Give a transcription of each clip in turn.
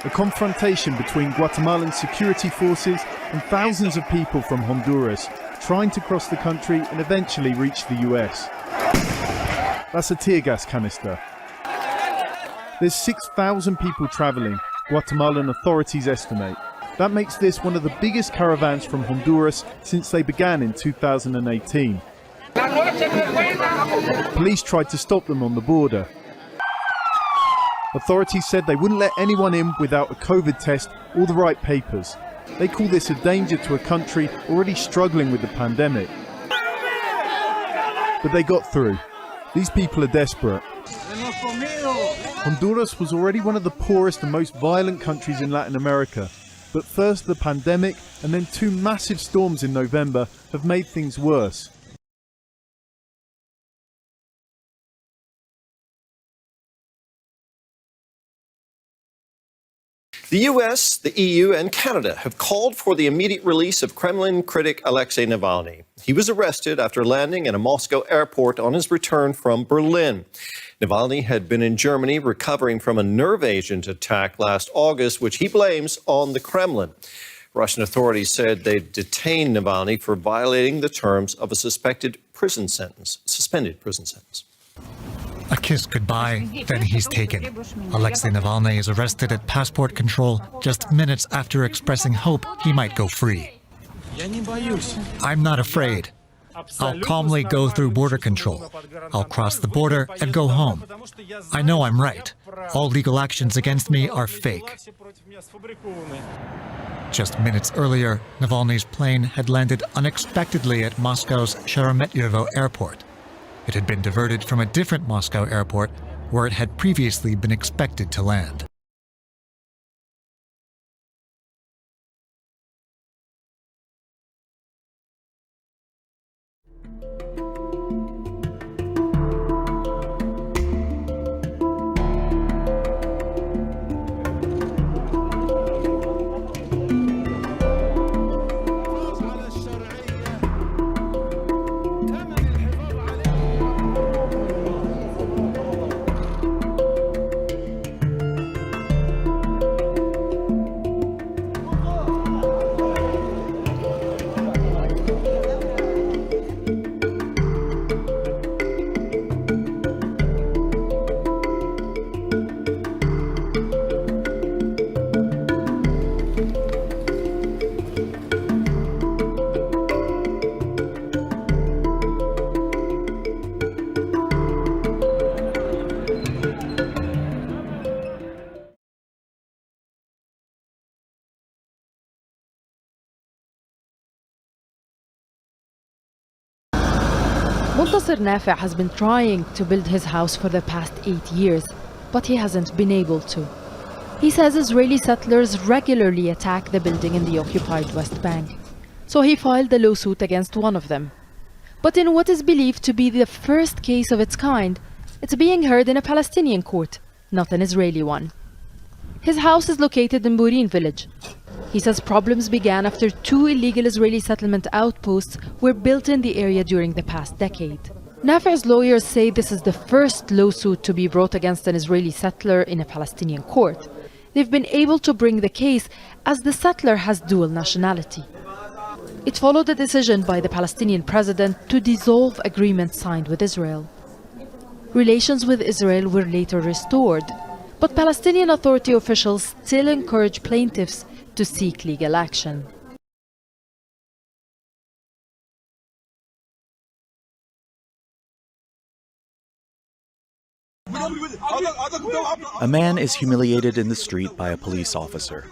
a confrontation between Guatemalan security forces and thousands of people from Honduras trying to cross the country and eventually reach the US. That's a tear gas canister. There's 6,000 people travelling, Guatemalan authorities estimate. That makes this one of the biggest caravans from Honduras since they began in 2018. Police tried to stop them on the border. Authorities said they wouldn't let anyone in without a COVID test or the right papers. They call this a danger to a country already struggling with the pandemic. But they got through. These people are desperate. Honduras was already one of the poorest and most violent countries in Latin America. But first the pandemic and then 2 massive storms in November have made things worse. The US, the EU and Canada have called for the immediate release of Kremlin critic Alexei Navalny. He was arrested after landing at a Moscow airport on his return from Berlin. Navalny had been in Germany recovering from a nerve agent attack last August, which he blames on the Kremlin. Russian authorities said they detained Navalny for violating the terms of a suspended prison sentence. A kiss goodbye, then he's taken. Alexei Navalny is arrested at passport control just minutes after expressing hope he might go free. I'm not afraid. I'll calmly go through border control. I'll cross the border and go home. I know I'm right. All legal actions against me are fake. Just minutes earlier, Navalny's plane had landed unexpectedly at Moscow's Sheremetyevo airport. It had been diverted from a different Moscow airport where it had previously been expected to land. Muntasir Nafi has been trying to build his house for the past 8 years, but he hasn't been able to. He says Israeli settlers regularly attack the building in the occupied West Bank, so he filed a lawsuit against one of them. But in what is believed to be the first case of its kind, it's being heard in a Palestinian court, not an Israeli one. His house is located in Burin village. He says problems began after 2 illegal Israeli settlement outposts were built in the area during the past decade. Nafi's lawyers say this is the first lawsuit to be brought against an Israeli settler in a Palestinian court. They've been able to bring the case as the settler has dual nationality. It followed a decision by the Palestinian president to dissolve agreements signed with Israel. Relations with Israel were later restored, but Palestinian Authority officials still encourage plaintiffs to seek legal action. A man is humiliated in the street by a police officer.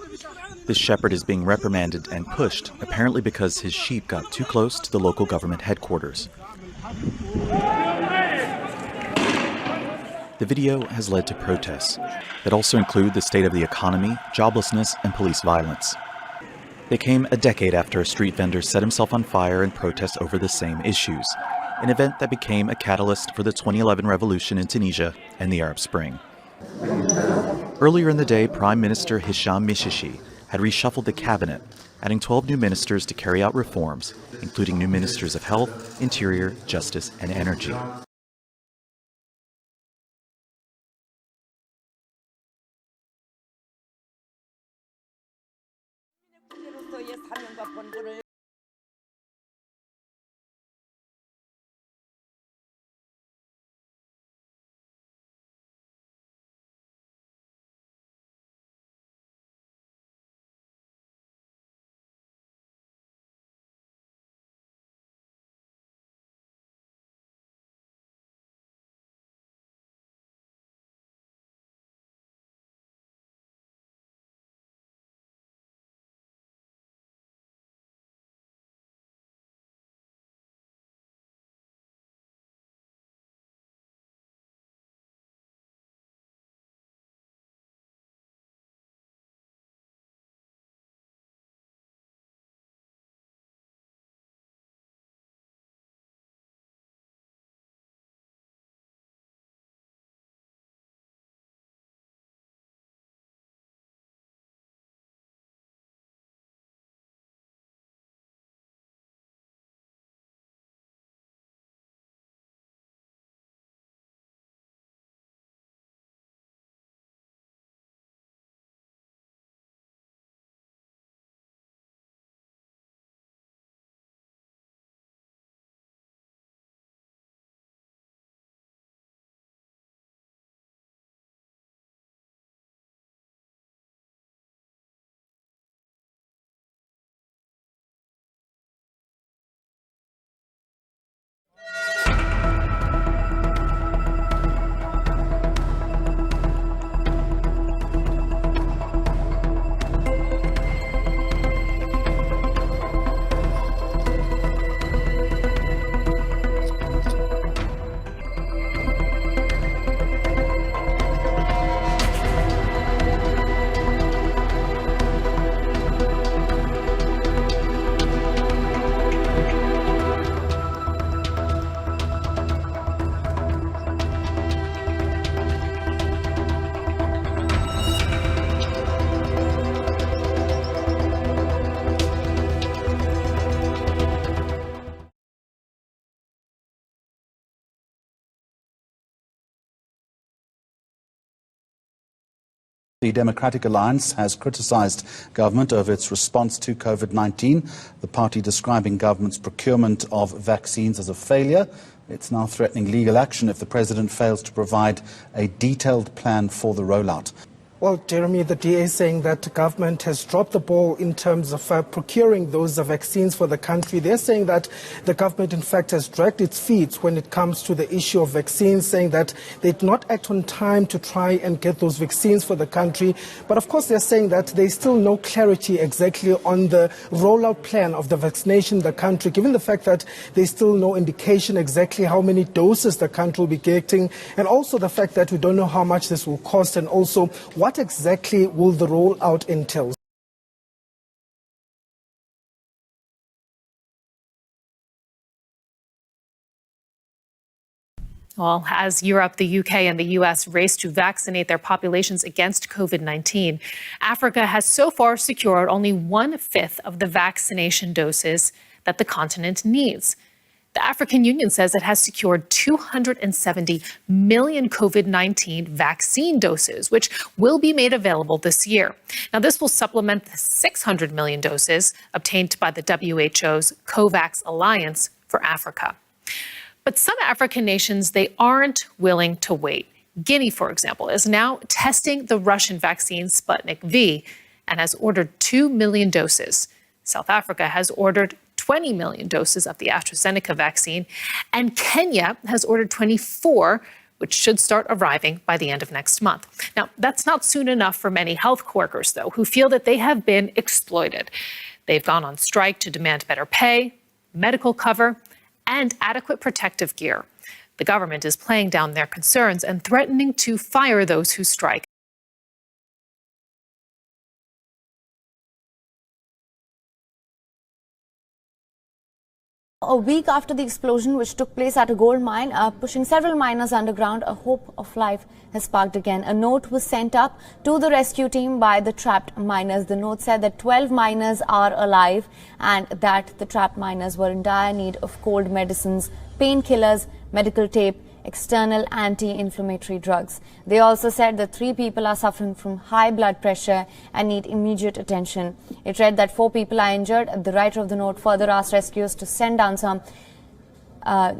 This shepherd is being reprimanded and pushed, apparently because his sheep got too close to the local government headquarters. The video has led to protests that also include the state of the economy, joblessness, and police violence. They came a decade after a street vendor set himself on fire in protest over the same issues, an event that became a catalyst for the 2011 revolution in Tunisia and the Arab Spring. Earlier in the day, Prime Minister Hisham Mishishi had reshuffled the cabinet, adding 12 new ministers to carry out reforms, including new ministers of health, interior, justice, and energy. The Democratic Alliance has criticised government over its response to COVID-19, the party describing government's procurement of vaccines as a failure. It's now threatening legal action if the president fails to provide a detailed plan for the rollout. Well, Jeremy, the DA is saying that the government has dropped the ball in terms of procuring those vaccines for the country. They're saying that the government, in fact, has dragged its feet when it comes to the issue of vaccines, saying that they did not act on time to try and get those vaccines for the country. But of course, they're saying that there's still no clarity exactly on the rollout plan of the vaccination in the country, given the fact that there's still no indication exactly how many doses the country will be getting, and also the fact that we don't know how much this will cost, and also what exactly will the rollout entail? Well, as Europe, the UK and the US race to vaccinate their populations against COVID-19, Africa has so far secured only 1/5 of the vaccination doses that the continent needs. The African Union says it has secured 270 million COVID-19 vaccine doses, which will be made available this year. Now, this will supplement the 600 million doses obtained by the WHO's COVAX Alliance for Africa. But some African nations, they aren't willing to wait. Guinea, for example, is now testing the Russian vaccine Sputnik V and has ordered 2 million doses. South Africa has ordered 20 million doses of the AstraZeneca vaccine, and Kenya has ordered 24, which should start arriving by the end of next month. Now, that's not soon enough for many health workers, though, who feel that they have been exploited. They've gone on strike to demand better pay, medical cover, and adequate protective gear. The government is playing down their concerns and threatening to fire those who strike. A week after the explosion, which took place at a gold mine, pushing several miners underground, a hope of life has sparked again. A note was sent up to the rescue team by the trapped miners. The note said that 12 miners are alive and that the trapped miners were in dire need of cold medicines, painkillers, medical tape, external anti-inflammatory drugs. They also said that 3 people are suffering from high blood pressure and need immediate attention. It read that 4 people are injured. The writer of the note further asked rescuers to send down some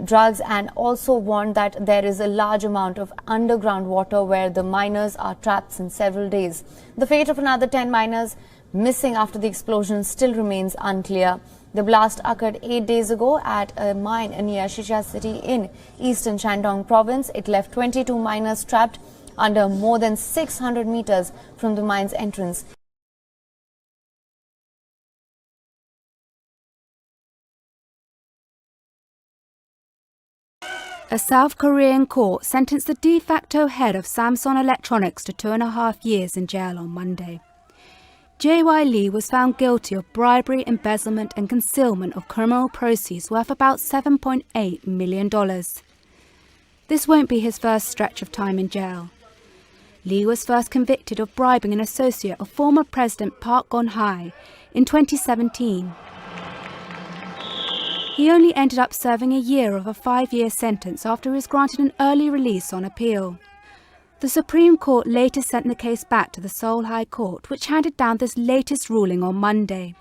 drugs and also warned that there is a large amount of underground water where the miners are trapped since several days. The fate of another 10 miners missing after the explosion still remains unclear. The blast occurred 8 days ago at a mine near Shisha city in eastern Shandong province. It left 22 miners trapped under more than 600 meters from the mine's entrance. A South Korean court sentenced the de facto head of Samsung Electronics to 2.5 years in jail on Monday. J.Y. Lee was found guilty of bribery, embezzlement and concealment of criminal proceeds worth about $7.8 million. This won't be his first stretch of time in jail. Lee was first convicted of bribing an associate of former President Park Geun-hye in 2017. He only ended up serving a year of a 5-year sentence after he was granted an early release on appeal. The Supreme Court later sent the case back to the Seoul High Court, which handed down this latest ruling on Monday.